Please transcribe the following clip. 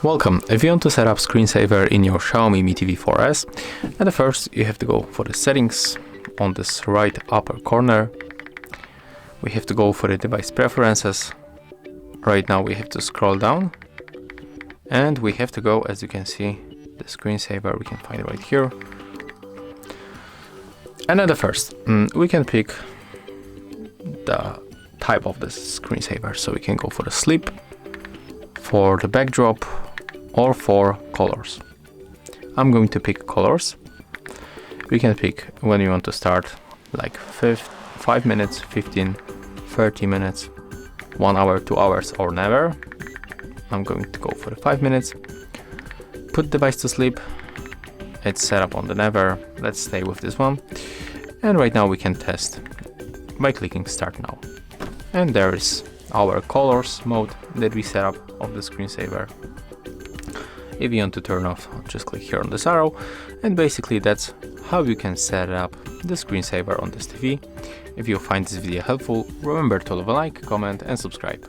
Welcome. If you want to set up screensaver in your XIAOMI Mi TV 4S, at first you have to go for the settings on this right upper corner. We have to go for the device preferences. Right now we have to scroll down and we have to go, as you can see, the screensaver we can find right here. And at first we can pick the type of this screensaver, so we can go for the sleep, for the backdrop, or for colors. I'm going to pick colors. We can pick when you want to start, like 5 minutes, 15, 30 minutes, 1 hour, 2 hours, or never. I'm going to go for the 5 minutes. Put device to sleep. It's set up on the never. Let's stay with this one. And right now we can test by clicking start now. And there is our colors mode that we set up of the screensaver. If you want to turn off, just click here on this arrow, and basically that's how you can set up the screensaver on this TV. If you find this video helpful, remember to leave a like, comment and subscribe.